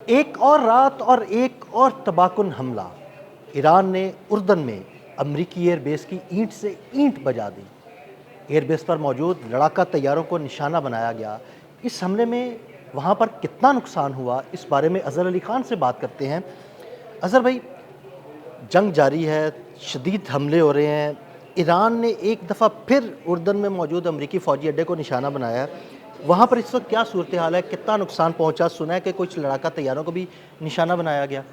एक और रात और एक और तबाहकुन हमला। ईरान ने उर्दन में अमरीकी एयरबेस की ईंट से ईंट बजा दी। एयरबेस पर मौजूद लड़ाका तैयारों को निशाना बनाया गया। इस हमले में वहाँ पर कितना नुकसान हुआ, इस बारे में अज़हर अली खान से बात करते हैं। अज़हर भाई, जंग जारी है, शदीद हमले हो रहे हैं। ईरान ने एक दफ़ा फिर उर्दन में मौजूद अमरीकी फ़ौजी अड्डे को निशाना बनाया है। वहाँ पर इस वक्त क्या सूरत हाल है, कितना नुकसान पहुँचा? सुना है कि कुछ लड़ाका तैयारों को भी निशाना बनाया गया।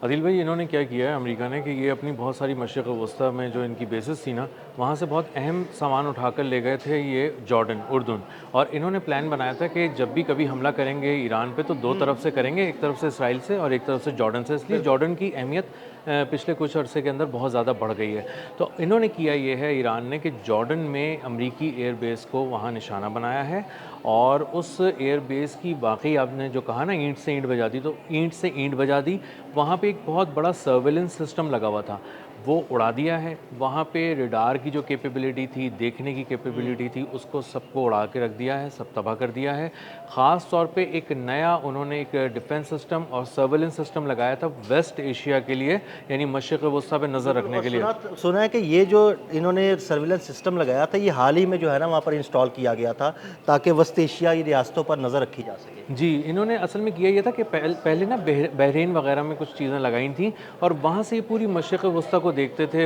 आदिल भाई, इन्होंने क्या किया है अमेरिका ने कि ये अपनी बहुत सारी मशरक़ वस्ता में जो इनकी बेसिस थी ना, वहाँ से बहुत अहम सामान उठाकर ले गए थे ये जॉर्डन, उर्दन। और इन्होंने प्लान बनाया था कि जब भी कभी हमला करेंगे ईरान पे तो दो तरफ से करेंगे, एक तरफ से इसराइल से और एक तरफ से जॉर्डन से। इसलिए जॉर्डन की अहमियत पिछले कुछ अरसे के अंदर बहुत ज़्यादा बढ़ गई है। तो इन्होंने किया ये है ईरान ने कि जॉर्डन में अमरीकी एयरबेस को वहाँ निशाना बनाया है। और उस एयरबेस की वाकई आपने जो कहा ना, ईंट से ईंट बजा दी, तो ईंट से ईंट बजा दी। वहाँ पे एक बहुत बड़ा सर्वेलेंस सिस्टम लगा हुआ था, वो उड़ा दिया है। वहाँ पे रडार की जो कैपेबिलिटी थी, देखने की कैपेबिलिटी थी, उसको सबको उड़ा के रख दिया है, सब तबाह कर दिया है। ख़ास तौर पे एक नया उन्होंने एक डिफेंस सिस्टम और सर्वेलेंस सिस्टम लगाया था वेस्ट एशिया के लिए, यानी मशरिक़ वस्ता पे नज़र रखने और के लिए। सुना है कि ये जो इन्होंने सर्विलेंस सिस्टम लगाया था, ये हाल ही में जो है ना वहाँ पर इंस्टॉल किया गया था, ताकि वस्त एशियाई रियासतों पर नज़र रखी जा सके। जी, इन्होंने असल में किया ये था कि पहले ना बहरीन वगैरह में कुछ चीज़ें लगाई थी और वहाँ से ये पूरी मशरिक़ वस्ता को देखते थे।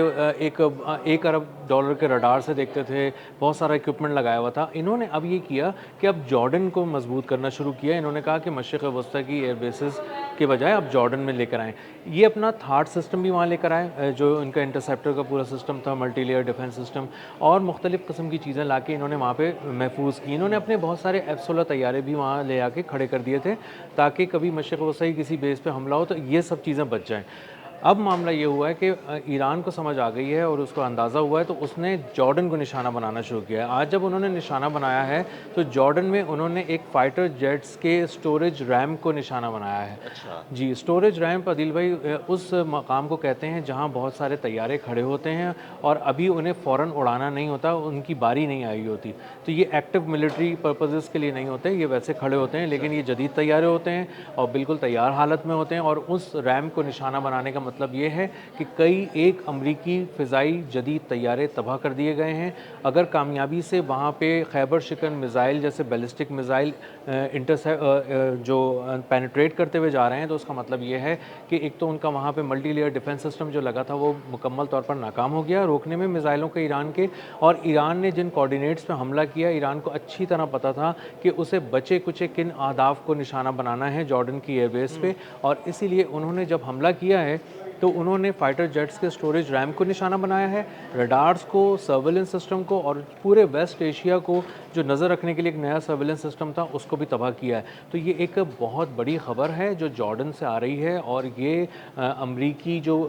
एक अरब डॉलर के रडार से देखते थे, बहुत सारा इक्विपमेंट लगाया हुआ था। इन्होंने अब ये किया कि अब जॉर्डन को मजबूत करना शुरू किया। इन्होंने कहा कि मशरिक़ वस्ता की एयर बेसिस के बजाय अब जॉर्डन में लेकर आएँ। ये अपना थार्ड सिस्टम भी वहाँ लेकर आए, जो इनका इंटरसेप्टर का पूरा सिस्टम था, मल्टी लेयर डिफेंस सिस्टम, और मुख्तलिफ़ किस्म की चीज़ें ला के इन्होंने वहाँ पे महफूज की। इन्होंने अपने बहुत सारे F-16 तैयारे भी वहाँ ले आके खड़े कर दिए थे, ताकि कभी मशरिक़ वस्ता की किसी बेस पे हमला हो तो ये सब चीज़ें बच जाएँ। अब मामला ये हुआ है कि ईरान को समझ आ गई है और उसको अंदाज़ा हुआ है, तो उसने जॉर्डन को निशाना बनाना शुरू किया है। आज जब उन्होंने निशाना बनाया है तो जॉर्डन में उन्होंने एक फ़ाइटर जेट्स के स्टोरेज रैम को निशाना बनाया है। अच्छा। जी, स्टोरेज रैंप आदिल भाई उस मकाम को कहते हैं जहाँ बहुत सारे तैयारे खड़े होते हैं और अभी उन्हें फ़ौरन उड़ाना नहीं होता, उनकी बारी नहीं आई होती। तो ये एक्टिव मिलिट्री पर्पसेस के लिए नहीं होते, ये वैसे खड़े होते हैं, लेकिन ये जदीद तैयारे होते हैं और बिल्कुल तैयार हालत में होते हैं। और उस रैंप को निशाना बनाने का मतलब ये है कि कई एक अमरीकी फ़िज़ाई जदीद तैयारे तबाह कर दिए गए हैं। अगर कामयाबी से वहाँ पे खैबर शिकन मिज़ाइल जैसे बैलिस्टिक मिज़ाइल जो पेनिट्रेट करते हुए जा रहे हैं, तो उसका मतलब ये है कि एक तो उनका वहाँ पे मल्टी लेयर डिफेंस सिस्टम जो लगा था वो मुकम्मल तौर पर नाकाम हो गया रोकने में मिज़ाइलों के ईरान के। और ईरान ने जिन कोऑर्डिनेट्स पे हमला किया, ईरान को अच्छी तरह पता था कि उसे बचे कुचे किन अहदाफ को निशाना बनाना है जॉर्डन की एयरबेस पे। और इसीलिए उन्होंने जब हमला किया है तो उन्होंने फाइटर जेट्स के स्टोरेज रैम को निशाना बनाया है, रडार्स को, सर्वेलेंस सिस्टम को, और पूरे वेस्ट एशिया को जो नज़र रखने के लिए एक नया सर्वेलेंस सिस्टम था उसको भी तबाह किया है। तो ये एक बहुत बड़ी ख़बर है जो जॉर्डन से आ रही है। और ये अमरीकी जो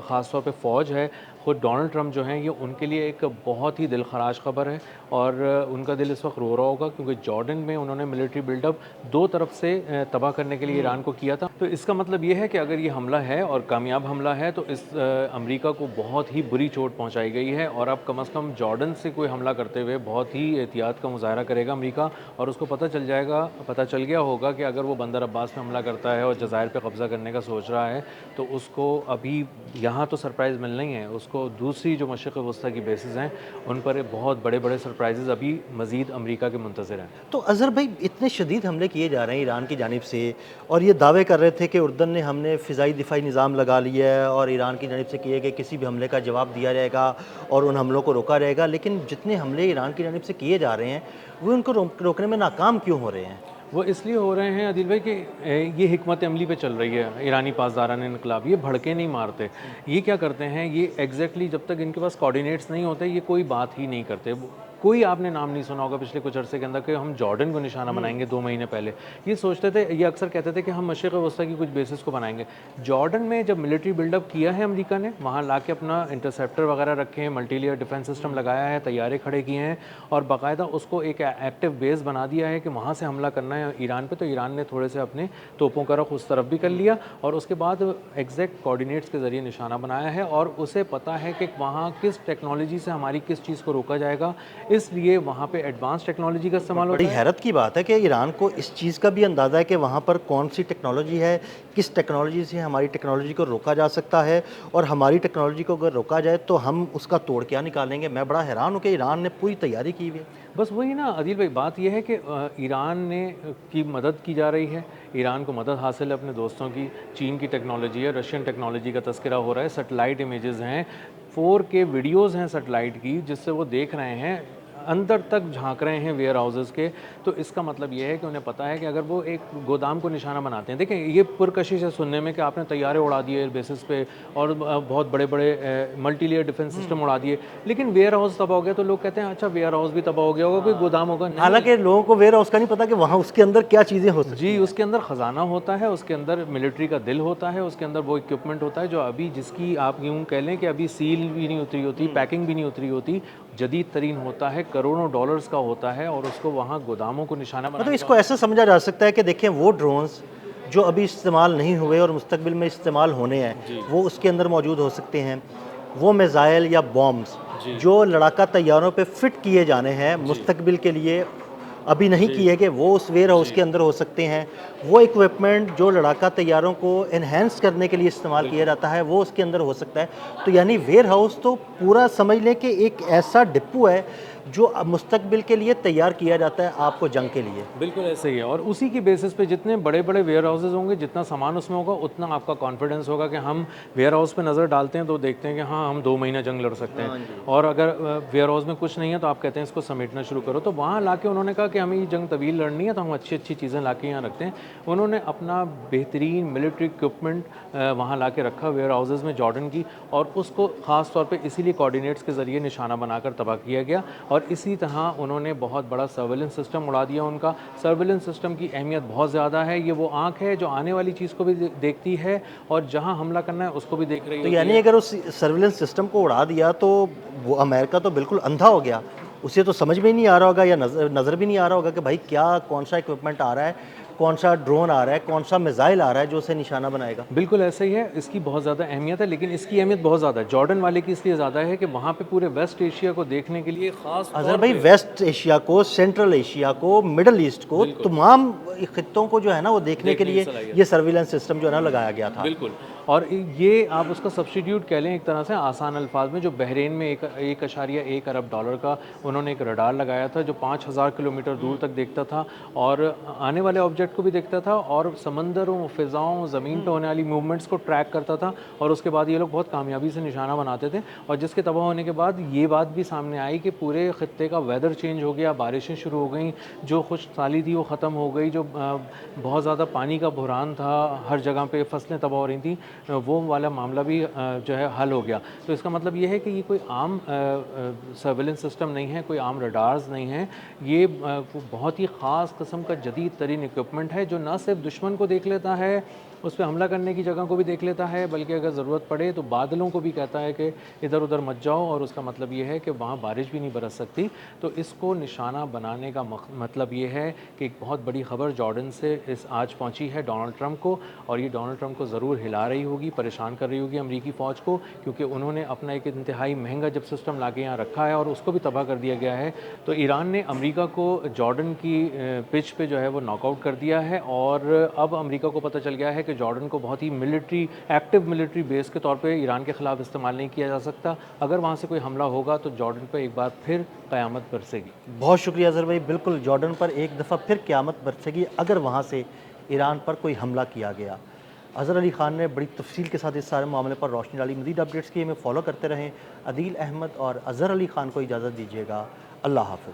ख़ास तौर पे फ़ौज है, ख़ुद डोनाल्ड ट्रंप जो हैं, ये उनके लिए एक बहुत ही दिलखराश ख़बर है। और उनका दिल इस वक्त रो रहा होगा क्योंकि जॉर्डन में उन्होंने मिलिट्री बिल्डअप दो तरफ से तबाह करने के लिए ईरान को किया था। तो इसका मतलब ये है कि अगर ये हमला है और कामयाब हमला है तो इस अमेरिका को बहुत ही बुरी चोट पहुंचाई गई है। और अब कम से कम जॉर्डन से कोई हमला करते हुए बहुत ही एहतियात का मुजाहरा करेगा अमेरिका। और उसको पता चल गया होगा कि अगर वो बंदर अब्बास पे हमला करता है और जज़ायर पे कब्ज़ा करने का सोच रहा है तो उसको अभी यहाँ तो सरप्राइज़ मिलना ही है, उसको दूसरी जो मशरिक़ वस्ता की बेसिस हैं उन पर बहुत बड़े बड़े सरप्राइज़ अभी मज़ीद अमेरिका के मुंतज़िर हैं। तो अज़हर भाई, इतने शदीद हमले किए जा रहे हैं ईरान की जानिब से, और ये दावे कर रहे थे कि उर्दन ने हमने फ़िज़ाई दिफ़ाई निज़ाम लगा लिया है और ईरान की जानिब से किए गए किसी भी हमले का जवाब दिया जाएगा और उन हमलों को रोका जाएगा। लेकिन जितने हमले ईरान की जानिब से किए जा रहे हैं, वो उनको रोकने में नाकाम क्यों हो रहे हैं? वो इसलिए हो रहे हैं आदिल भाई कि ये हिकमत अमली पे चल रही है ईरानी पासदारान इनकलाब। ये भड़के नहीं मारते। ये क्या करते हैं, ये एग्जैक्टली जब तक इनके पास कोऑर्डिनेट्स नहीं होते ये कोई बात ही नहीं करते। कोई आपने नाम नहीं सुना होगा पिछले कुछ अरसे के अंदर कि हम जॉर्डन को निशाना बनाएंगे 2 महीने पहले। ये सोचते थे, ये अक्सर कहते थे कि हम मशरिक़ वस्ता की कुछ बेसिस को बनाएंगे। जॉर्डन में जब मिलिट्री बिल्डअप किया है अमेरिका ने, वहाँ ला के अपना इंटरसेप्टर वगैरह रखे हैं, मल्टी लेयर डिफेंस सिस्टम लगाया है, तैयारे खड़े किए हैं और बाकायदा उसको एक एक्टिव बेस बना दिया है कि वहाँ से हमला करना है ईरान पे। तो ईरान ने थोड़े से अपने तोपों का रुख उस तरफ भी कर लिया और उसके बाद एग्जैक्ट कोऑर्डिनेट्स के ज़रिए निशाना बनाया है। और उसे पता है कि वहाँ किस टेक्नोलॉजी से हमारी किस चीज़ को रोका जाएगा। इसलिए वहाँ पे एडवांस टेक्नोलॉजी का इस्तेमाल होता बड़ी है। हैरत की बात है कि ईरान को इस चीज़ का भी अंदाज़ा है कि वहाँ पर कौन सी टेक्नोलॉजी है, किस टेक्नोलॉजी से हमारी टेक्नोलॉजी को रोका जा सकता है, और हमारी टेक्नोलॉजी को अगर रोका जाए तो हम उसका तोड़ क्या निकालेंगे। मैं बड़ा हैरान हूँ कि ईरान ने पूरी तैयारी की हुई है। बस वही ना आदिल भाई, बात यह है कि ईरान ने की मदद की जा रही है, ईरान को मदद हासिल है अपने दोस्तों की। चीन की टेक्नोलॉजी है, रशियन टेक्नोलॉजी का तस्करा हो रहा है, सैटेलाइट इमेजेस हैं, 4K वीडियोज़ हैं सैटेलाइट की, जिससे वो देख रहे हैं, अंदर तक झांक रहे हैं वेयर हाउसेज़ के। तो इसका मतलब ये है कि उन्हें पता है कि अगर वो एक गोदाम को निशाना बनाते हैं, देखें ये पुरकशिश है सुनने में कि आपने तैयारे उड़ा दिए एयर बेसिस पे और बहुत बड़े बड़े मल्टी लेयर डिफेंस सिस्टम उड़ा दिए, लेकिन वेयर हाउस तबाह हो गया तो लोग कहते हैं अच्छा वेयर हाउस भी तबाह हो गया होगा, कोई गोदाम होगा। नहीं, हालांकि लोगों को वेयर हाउस का नहीं पता कि वहाँ उसके अंदर क्या चीज़ें हो सकती जी, उसके अंदर ख़जाना होता है, उसके अंदर मिलिट्री का दिल होता है, उसके अंदर वो इक्विपमेंट होता है जो अभी जिसकी आप यूँ कह लें कि अभी सील भी नहीं उतरी होती, पैकिंग भी नहीं उतरी होती, जदीद तरीन होता है, करोड़ों डॉलर्स का होता है, और उसको वहाँ गोदामों को निशाना मतलब बनाने इसको ऐसा समझा जा सकता है कि देखें वो ड्रोन्स जो अभी इस्तेमाल नहीं हुए और मुस्तकबिल में इस्तेमाल होने हैं, वो उसके अंदर मौजूद हो सकते हैं। वो मिज़ाइल या बॉम्ब्स जो लड़ाका तैयारों पे फिट किए जाने हैं मुस्तकबिल के लिए, अभी नहीं किए गए, वो उस वेयर हाउस के अंदर हो सकते हैं। वो इक्विपमेंट जो लड़ाका तैयारों को एनहेंस करने के लिए इस्तेमाल किया जाता है, वो उसके अंदर हो सकता है। तो यानी वेयर हाउस तो पूरा समझ लें कि एक ऐसा डिपो है जो अब मुस्तकबिल के लिए तैयार किया जाता है आपको जंग के लिए। बिल्कुल ऐसे ही है, और उसी की बेसिस पे जितने बड़े बड़े वेयर हाउसेज होंगे, जितना सामान उसमें होगा, उतना आपका कॉन्फिडेंस होगा कि हम वेयर हाउस पे नज़र डालते हैं तो देखते हैं कि हाँ हम 2 महीना जंग लड़ सकते हैं, और अगर वेयर हाउस में कुछ नहीं है तो आप कहते हैं इसको समेटना शुरू करो। तो वहाँ लाके उन्होंने कहा कि हमें ये जंग तवील लड़नी है तो हम अच्छी अच्छी चीज़ें ला के यहाँ रखते हैं। उन्होंने अपना बेहतरीन मिलिट्री इक्विपमेंट वहाँ ला के रखा वेयर हाउसेज में जॉर्डन की, और उसको ख़ास तौर पे इसीलिए कोऑर्डिनेट्स के ज़रिए निशाना बनाकर तबाह किया गया। और इसी तरह उन्होंने बहुत बड़ा सर्वेलेंस सिस्टम उड़ा दिया। उनका सर्वेलेंस सिस्टम की अहमियत बहुत ज़्यादा है, ये वो आंख है जो आने वाली चीज़ को भी देखती है और जहां हमला करना है उसको भी देख रही तो होती यानी है। अगर उस सर्विलेंस सिस्टम को उड़ा दिया तो वो अमेरिका तो बिल्कुल अंधा हो गया, उसे तो समझ में ही नहीं आ रहा होगा या नज़र भी नहीं आ रहा होगा कि भाई क्या कौन सा इक्विपमेंट आ रहा है, कौन सा ड्रोन आ रहा है, कौन सा मिसाइल आ रहा है जो उसे निशाना बनाएगा। बिल्कुल ऐसा ही है, इसकी बहुत ज़्यादा अहमियत है, लेकिन इसकी अहमियत बहुत ज़्यादा है जॉर्डन वाले की, इसलिए ज़्यादा है कि वहाँ पे पूरे वेस्ट एशिया को देखने के लिए ख़ास अजहर भाई वेस्ट एशिया को, सेंट्रल एशिया को, मिडल ईस्ट को, तमाम खित्तों को जो है ना वो देखने के लिए ये सर्विलेंस सिस्टम जो है ना लगाया गया था। बिल्कुल, और ये आप उसका सब्स्टिट्यूट कह लें एक तरह से आसान अल्फाज में, जो बहरीन में 1.1 अरब डॉलर का उन्होंने एक रडार लगाया था जो 5000 किलोमीटर दूर तक देखता था और आने वाले ऑब्जेक्ट को भी देखता था और समंदरों, फ़िज़ाओं, ज़मीन पर होने वाली मूवमेंट्स को ट्रैक करता था। और उसके बाद ये लोग बहुत कामयाबी से निशाना बनाते थे, और जिसके तबाह होने के बाद ये बात भी सामने आई कि पूरे ख़त्ते का वेदर चेंज हो गया, बारिशें शुरू हो गई, जो खुशहाली थी वो ख़त्म हो गई, जो बहुत ज़्यादा पानी का बहरान था, हर जगह पे फसलें तबाह हो रही थी, वो वाला मामला भी जो है हल हो गया। तो इसका मतलब ये है कि ये कोई आम सर्वेलेंस सिस्टम नहीं है, कोई आम रडार्स नहीं है, ये बहुत ही ख़ास किस्म का जदीद तरीन इक्विपमेंट है जो न सिर्फ दुश्मन को देख लेता है, उस पर हमला करने की जगह को भी देख लेता है, बल्कि अगर ज़रूरत पड़े तो बादलों को भी कहता है कि इधर उधर मत जाओ, और उसका मतलब ये है कि वहाँ बारिश भी नहीं बरस सकती। तो इसको निशाना बनाने का मतलब ये है कि एक बहुत बड़ी ख़बर जॉर्डन से इस आज पहुँची है डोनाल्ड ट्रंप को, और ये डोनाल्ड ट्रंप को ज़रूर हिला रही होगी, परेशान कर रही होगी अमरीकी फ़ौज को, क्योंकि उन्होंने अपना एक इंतहाई महंगा जब सिस्टम ला के यहाँ रखा है और उसको भी तबाह कर दिया गया है। तो ईरान ने अमरीका को जॉर्डन की पिच पे जो है वो नॉकआउट कर दिया है, और अब अमरीका को पता चल गया है कि जॉर्डन को बहुत ही एक्टिव मिलिट्री बेस के तौर पे ईरान के ख़िलाफ़ इस्तेमाल नहीं किया जा सकता। अगर वहाँ से कोई हमला होगा तो जॉर्डन पर एक बार फिर क़यामत बरसेगी। बहुत शुक्रिया अज़हर भाई, बिल्कुल जॉर्डन पर एक दफ़ा फिर क़यामत बरसेगी अगर वहाँ से ईरान पर कोई हमला किया गया। अज़हर अली ख़ान ने बड़ी तफसील के साथ इस सारे मामले पर रोशनी डाली। मज़ीद अपडेट्स के लिए हमें फॉलो करते रहें। अदील अहमद और अज़हर अली ख़ान को इजाज़त दीजिएगा। अल्लाह हाफ़िज़।